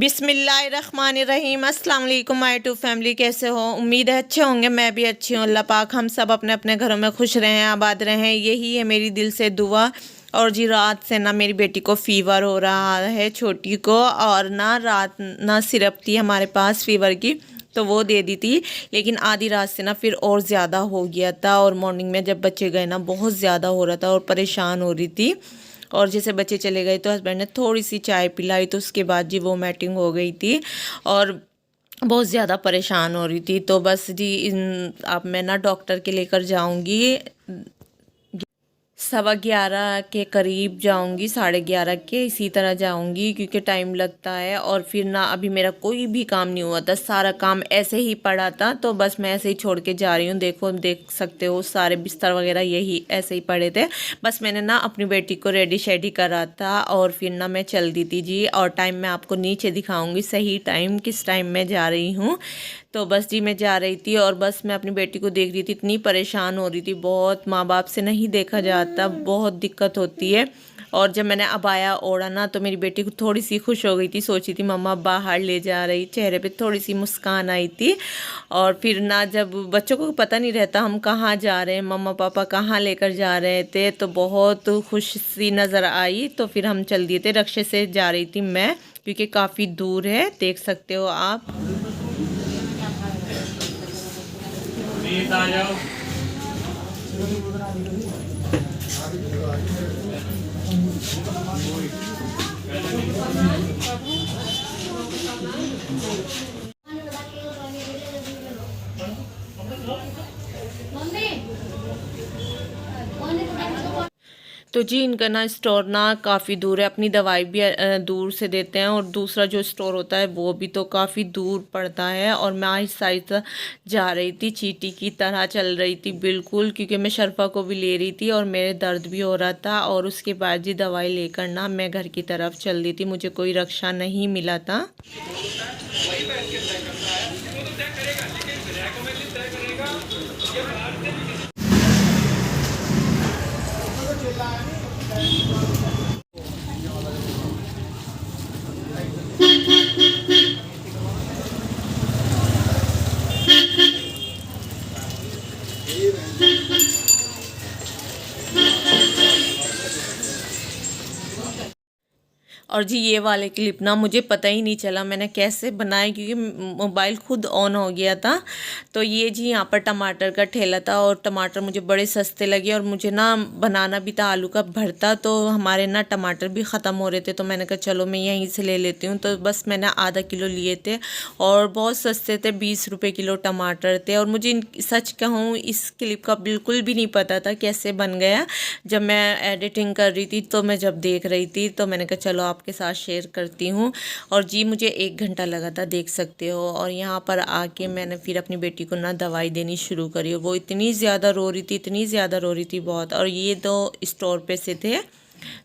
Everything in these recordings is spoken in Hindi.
बिस्मिल्लाहिर्रहमानिर्रहीम। अस्सलाम वालेकुम माय टू फैमिली, कैसे हो? उम्मीद है अच्छे होंगे। मैं भी अच्छी हूँ। अल्लाह पाक हम सब अपने अपने घरों में खुश रहें, आबाद रहें, यही है मेरी दिल से दुआ। और जी रात से ना मेरी बेटी को फ़ीवर हो रहा है, छोटी को, और ना रात ना सिरप थी हमारे पास फ़ीवर की, तो वो दे दी थी, लेकिन आधी रात से ना फिर और ज़्यादा हो गया था। और मॉर्निंग में जब बच्चे गए ना बहुत ज़्यादा हो रहा था और परेशान हो रही थी। और जैसे बच्चे चले गए तो हस्बैंड ने थोड़ी सी चाय पिलाई, तो उसके बाद जी वोमिटिंग हो गई थी और बहुत ज़्यादा परेशान हो रही थी। तो बस जी अब मैं ना डॉक्टर के लेकर जाऊंगी, 11:15 के करीब जाऊंगी, 11:30 के इसी तरह जाऊंगी, क्योंकि टाइम लगता है। और फिर ना अभी मेरा कोई भी काम नहीं हुआ था, सारा काम ऐसे ही पड़ा था, तो बस मैं ऐसे ही छोड़ के जा रही हूँ। देखो देख सकते हो सारे बिस्तर वगैरह यही ऐसे ही पड़े थे। बस मैंने ना अपनी बेटी को रेडी शेडी करा था और फिर ना मैं चल दी थी जी। और टाइम मैं आपको नीचे दिखाऊंगी, सही टाइम किस टाइम मैं जा रही हूँ। तो बस जी मैं जा रही थी और बस मैं अपनी बेटी को देख रही थी, इतनी परेशान हो रही थी। बहुत माँ बाप से नहीं देखा जाता, बहुत दिक्कत होती है। और जब मैंने अबाया ओढ़ा ना तो मेरी बेटी को थोड़ी सी खुश हो गई थी, सोची थी मम्मा बाहर ले जा रही, चेहरे पे थोड़ी सी मुस्कान आई थी। और फिर ना जब बच्चों को पता नहीं रहता हम कहाँ जा रहे हैं, मम्मा पापा कहाँ लेकर जा रहे थे, तो बहुत खुश सी नज़र आई। तो फिर हम चल दिए थे, रक्शे से जा रही थी मैं, क्योंकि काफ़ी दूर है, देख सकते हो आप। आ जाओ। तो जी इनका ना स्टोर ना काफ़ी दूर है, अपनी दवाई भी दूर से देते हैं, और दूसरा जो स्टोर होता है वो भी तो काफ़ी दूर पड़ता है। और मैं आहिस्ता आहिस्ता जा रही थी, चींटी की तरह चल रही थी बिल्कुल, क्योंकि मैं शर्फा को भी ले रही थी और मेरे दर्द भी हो रहा था। और उसके बाद जी दवाई लेकर ना मैं घर की तरफ चल दी थी, मुझे कोई रक्षा नहीं मिला था। और जी ये वाले क्लिप ना मुझे पता ही नहीं चला मैंने कैसे बनाए, क्योंकि मोबाइल खुद ऑन हो गया था। तो ये जी यहाँ पर टमाटर का ठेला था और टमाटर मुझे बड़े सस्ते लगे, और मुझे ना बनाना भी था आलू का भरता, तो हमारे ना टमाटर भी ख़त्म हो रहे थे, तो मैंने कहा चलो मैं यहीं से ले लेती हूँ। तो बस मैंने आधा किलो लिए थे और बहुत सस्ते थे, 20 रुपये किलो टमाटर थे। और मुझे सच कहूँ इस क्लिप का बिल्कुल भी नहीं पता था कैसे बन गया। जब मैं एडिटिंग कर रही थी तो मैं जब देख रही थी तो मैंने कहा चलो आपके साथ शेयर करती हूँ। और जी मुझे 1 घंटा लगा था, देख सकते हो। और यहाँ पर आके मैंने फिर अपनी बेटी को ना दवाई देनी शुरू करी। वो इतनी ज़्यादा रो रही थी, इतनी ज़्यादा रो रही थी बहुत। और ये 2 स्टोर पे से थे,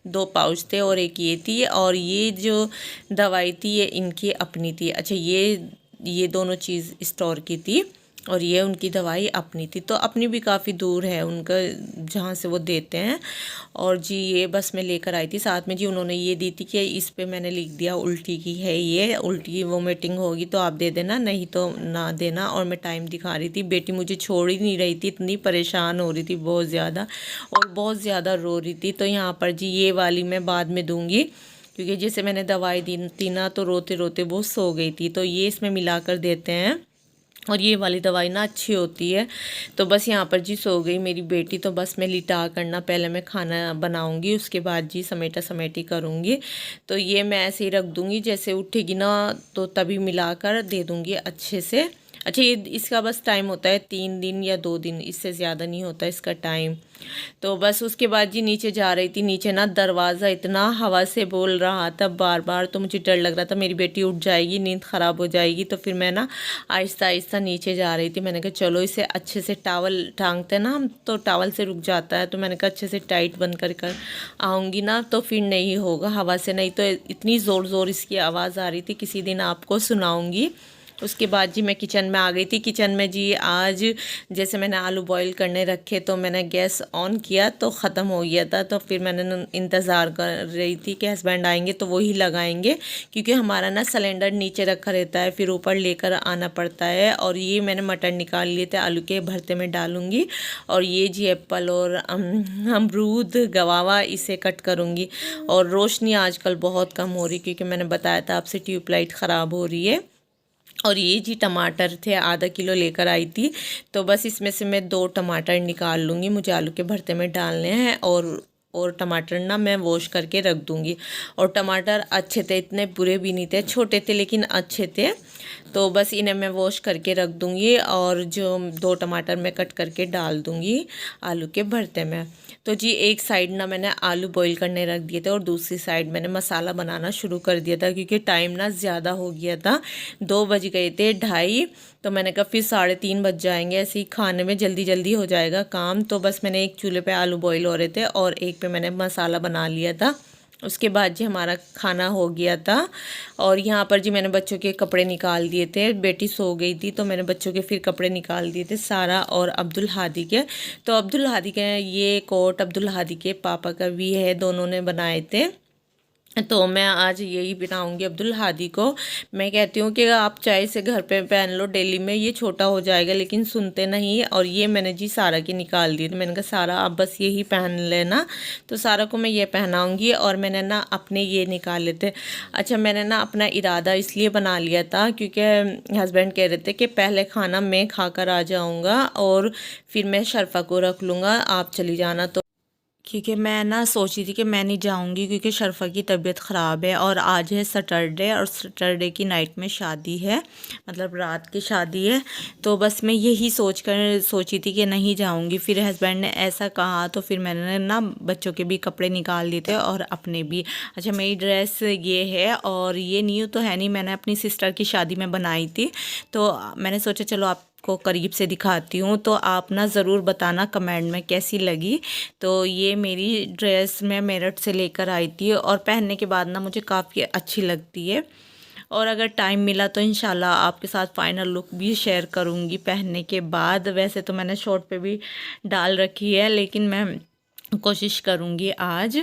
2 पाउच थे और एक ये थी। और ये जो दवाई थी ये इनकी अपनी थी। अच्छा ये दोनों चीज़ स्टोर की थी और ये उनकी दवाई अपनी थी। तो अपनी भी काफ़ी दूर है उनका जहाँ से वो देते हैं। और जी ये बस मैं लेकर आई थी, साथ में जी उन्होंने ये दी थी कि इस पे मैंने लिख दिया उल्टी की है, ये उल्टी की वोमिटिंग होगी तो आप दे देना, नहीं तो ना देना। और मैं टाइम दिखा रही थी, बेटी मुझे छोड़ ही नहीं रही थी, इतनी परेशान हो रही थी बहुत ज़्यादा, और बहुत ज़्यादा रो रही थी। तो यहाँ पर जी ये वाली मैं बाद में दूँगी, क्योंकि जैसे मैंने दवाई दी थी ना तो रोते रोते वो सो गई थी, तो ये इसमें मिला कर देते हैं। और ये वाली दवाई ना अच्छी होती है। तो बस यहाँ पर जी सो गई मेरी बेटी। तो बस मैं लिटा करना पहले मैं खाना बनाऊंगी, उसके बाद जी समेटा समेटी करूँगी। तो ये मैं ऐसे ही रख दूँगी, जैसे उठेगी ना तो तभी मिलाकर दे दूँगी अच्छे से। अच्छा ये इसका बस टाइम होता है 3 दिन या 2 दिन, इससे ज़्यादा नहीं होता इसका टाइम। तो बस उसके बाद जी नीचे जा रही थी, नीचे ना दरवाज़ा इतना हवा से बोल रहा था बार बार, तो मुझे डर लग रहा था मेरी बेटी उठ जाएगी, नींद ख़राब हो जाएगी। तो फिर मैं ना आहिस्ता आहिस्ता नीचे जा रही थी। मैंने कहा चलो इसे अच्छे से टावल टांगते हैं ना हम, तो टावल से रुक जाता है, तो मैंने कहा अच्छे से टाइट बंद कर आऊँगी ना तो फिर नहीं होगा हवा से, नहीं तो इतनी ज़ोर ज़ोर इसकी आवाज़ आ रही थी, किसी दिन आपको सुनाऊँगी। उसके बाद जी मैं किचन में आ गई थी। किचन में जी आज जैसे मैंने आलू बॉईल करने रखे तो मैंने गैस ऑन किया तो ख़त्म हो गया था, तो फिर मैंने इंतज़ार कर रही थी कि हस्बैंड आएंगे तो वही लगाएंगे, क्योंकि हमारा ना सिलेंडर नीचे रखा रहता है, फिर ऊपर लेकर आना पड़ता है। और ये मैंने मटर निकाल लिए थे, आलू के भरते में डालूँगी। और ये जी एप्पल और अमरूद गवावा इसे कट करूँगी। और रोशनी आजकल बहुत कम हो रही, क्योंकि मैंने बताया था आपसे ट्यूबलाइट ख़राब हो रही है। और ये जी टमाटर थे, आधा किलो लेकर आई थी, तो बस इसमें से मैं 2 टमाटर निकाल लूँगी, मुझे आलू के भरते में डालने हैं। और टमाटर ना मैं वॉश करके रख दूँगी। और टमाटर अच्छे थे, इतने बुरे भी नहीं थे, छोटे थे लेकिन अच्छे थे। तो बस इन्हें मैं वॉश करके रख दूँगी और जो 2 टमाटर मैं कट करके डाल दूँगी आलू के भरते में। तो जी एक साइड ना मैंने आलू बॉईल करने रख दिए थे और दूसरी साइड मैंने मसाला बनाना शुरू कर दिया था, क्योंकि टाइम ना ज़्यादा हो गया था, 2 बज गए थे, 2:30। तो मैंने कहा फिर 3:30 बज जाएंगे, ऐसे ही खाने में जल्दी जल्दी हो जाएगा काम। तो बस मैंने एक चूल्हे पे आलू बॉईल हो रहे थे और एक पे मैंने मसाला बना लिया था। उसके बाद जी हमारा खाना हो गया था। और यहाँ पर जी मैंने बच्चों के कपड़े निकाल दिए थे, बेटी सो गई थी तो मैंने बच्चों के फिर कपड़े निकाल दिए थे, सारा और अब्दुल हादी के। तो अब्दुल हादी के ये कोट अब्दुल हादी के पापा का भी है, दोनों ने बनाए थे। तो मैं आज यही बनाऊंगी अब्दुल हादी को। मैं कहती हूँ कि आप चाहे से घर पे पहन लो डेली में, ये छोटा हो जाएगा, लेकिन सुनते नहीं। और ये मैंने जी सारा की निकाल दी, तो मैंने कहा सारा आप बस यही पहन लेना, तो सारा को मैं ये पहनाऊंगी। और मैंने ना अपने ये निकाल लेते। अच्छा, मैंने ना अपना इरादा इसलिए बना लिया था क्योंकि हस्बैंड कह रहे थे कि पहले खाना मैं खाकर आ जाऊँगा और फिर मैं शर्फ़ा को रख लूँगा, आप चली जाना। तो क्योंकि मैं ना सोची थी कि मैं नहीं जाऊंगी, क्योंकि शर्फ़ा की तबीयत ख़राब है और आज है सैटरडे, और सैटरडे की नाइट में शादी है, मतलब रात की शादी है। तो बस मैं यही सोची थी कि नहीं जाऊंगी। फिर हस्बैंड ने ऐसा कहा तो फिर मैंने ना बच्चों के भी कपड़े निकाल लिए थे और अपने भी। अच्छा, मेरी ड्रेस ये है और ये न्यू तो है नहीं, मैंने अपनी सिस्टर की शादी में बनाई थी, तो मैंने सोचा चलो आप को करीब से दिखाती हूँ, तो आप ना ज़रूर बताना कमेंट में कैसी लगी। तो ये मेरी ड्रेस मैं मेरठ से लेकर आई थी और पहनने के बाद ना मुझे काफ़ी अच्छी लगती है। और अगर टाइम मिला तो इंशाल्लाह आपके साथ फ़ाइनल लुक भी शेयर करूँगी पहनने के बाद। वैसे तो मैंने शॉर्ट पे भी डाल रखी है, लेकिन मैं कोशिश करूँगी आज।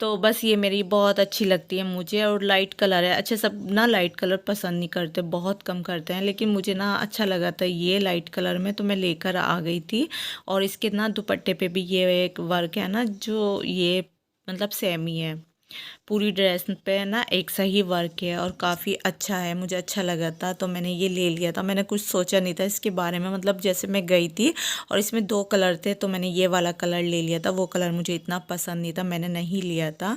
तो बस ये मेरी बहुत अच्छी लगती है मुझे, और लाइट कलर है। अच्छा, सब ना लाइट कलर पसंद नहीं करते, बहुत कम करते हैं, लेकिन मुझे ना अच्छा लगा था ये लाइट कलर में, तो मैं लेकर आ गई थी। और इसके ना दुपट्टे पे भी ये एक वर्क है ना, जो ये मतलब सेम ही है, पूरी ड्रेस पे ना एक सही वर्क है और काफ़ी अच्छा है, मुझे अच्छा लगा था तो मैंने ये ले लिया था। मैंने कुछ सोचा नहीं था इसके बारे में, मतलब जैसे मैं गई थी और इसमें 2 कलर थे तो मैंने ये वाला कलर ले लिया था, वो कलर मुझे इतना पसंद नहीं था, मैंने नहीं लिया था।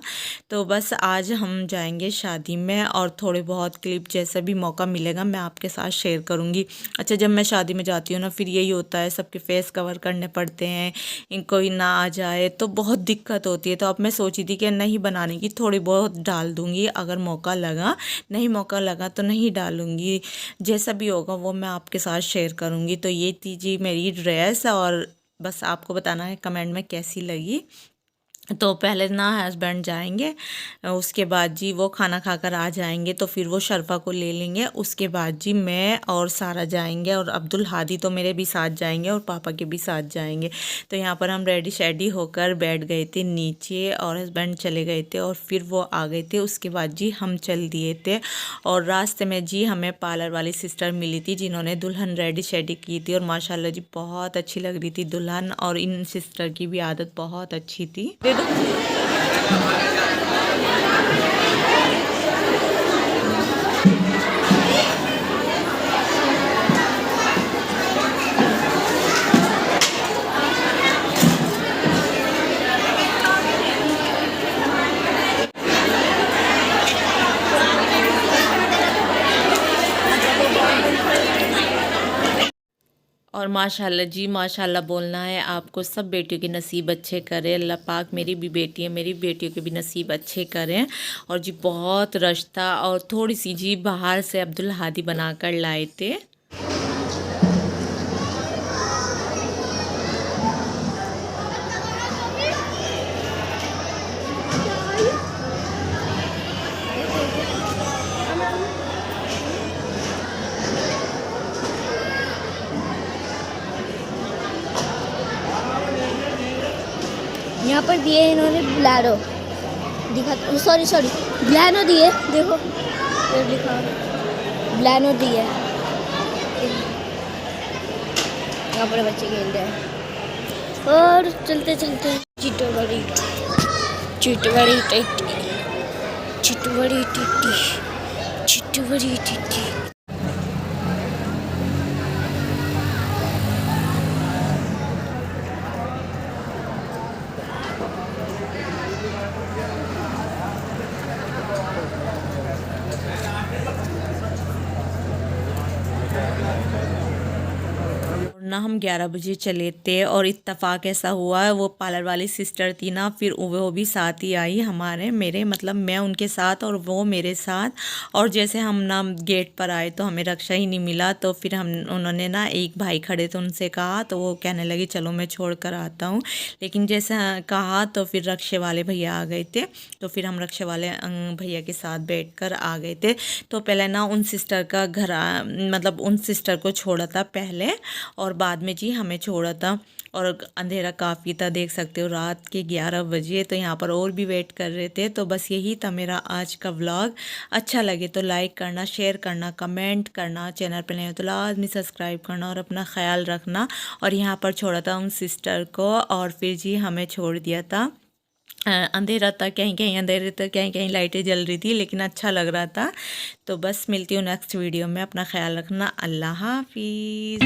तो बस आज हम जाएंगे शादी में और थोड़े बहुत क्लिप जैसा भी मौका मिलेगा मैं आपके साथ शेयर करूँगी। अच्छा, जब मैं शादी में जाती हूँ ना, फिर यही होता है, सबके फेस कवर करने पड़ते हैं, कोई ना आ जाए तो बहुत दिक्कत होती है। तो अब मैं सोची थी कि नहीं बनाने की, थोड़ी बहुत डाल दूँगी अगर मौका लगा, नहीं मौका लगा तो नहीं डालूँगी, जैसा भी होगा वो मैं आपके साथ शेयर करूँगी। तो ये थी जी मेरी ड्रेस, और बस आपको बताना है कमेंट में कैसी लगी। तो पहले ना हस्बैंड जाएंगे, उसके बाद जी वो खाना खाकर आ जाएंगे, तो फिर वो शर्फ़ा को ले लेंगे। उसके बाद जी मैं और सारा जाएंगे, और अब्दुल हादी तो मेरे भी साथ जाएंगे और पापा के भी साथ जाएंगे। तो यहाँ पर हम रेडी शेडी होकर बैठ गए थे नीचे, और हस्बैंड चले गए थे और फिर वो आ गए थे। उसके बाद जी हम चल दिए थे, और रास्ते में जी हमें पार्लर वाली सिस्टर मिली थी जिन्होंने दुल्हन रेडी शेडी की थी, और माशाल्लाह जी बहुत अच्छी लग रही थी दुल्हन, और इन सिस्टर की भी आदत बहुत अच्छी थी। और माशाल्लाह जी माशाल्लाह बोलना है आपको, सब बेटियों के नसीब अच्छे करे अल्लाह पाक। मेरी भी बेटी है, मेरी बेटियों के भी नसीब अच्छे करें। और जी बहुत रश था, और थोड़ी सी जी बाहर से अब्दुल हादी बनाकर लाए थे। दिए इन्होंने ब्लैरो दिखा, सॉरी ब्लैनो दिए, देखो ये दिखा ब्लैनो दिए। यहाँ पर बच्चे खेल रहे हैं और चलते चलते चिटबड़ी टिट्टी चिटबड़ी टिट्टी। ना हम 11 बजे चले थे और इत्तेफाक ऐसा हुआ, वो पार्लर वाली सिस्टर थी ना, फिर वो भी साथ ही आई हमारे मेरे मतलब मैं उनके साथ और वो मेरे साथ। और जैसे हम ना गेट पर आए तो हमें रक्षा ही नहीं मिला, तो फिर उन्होंने ना एक भाई खड़े थे उनसे कहा, तो वो कहने लगी चलो मैं छोड़ कर आता हूँ। लेकिन जैसे कहा तो फिर रक्षे वाले भैया आ गए थे, तो फिर हम रक्षे वाले भैया के साथ बैठ कर आ गए थे। तो पहले ना उन सिस्टर का घर मतलब उन सिस्टर को छोड़ा था पहले और बाद में जी हमें छोड़ा था। और अंधेरा काफ़ी था, देख सकते हो रात के 11 बजे। तो यहाँ पर और भी वेट कर रहे थे। तो बस यही था मेरा आज का व्लॉग। अच्छा लगे तो लाइक करना, शेयर करना, कमेंट करना, चैनल पर नहीं हो तो लाजमी सब्सक्राइब करना और अपना ख्याल रखना। और यहाँ पर छोड़ा था उन सिस्टर को और फिर जी हमें छोड़ दिया था। अंधेरा था, कहीं कहीं अंधेरे था, कहीं कहीं लाइटें जल रही थी, लेकिन अच्छा लग रहा था। तो बस मिलती हूँ नेक्स्ट वीडियो में, अपना ख्याल रखना, अल्लाह हाफिज़।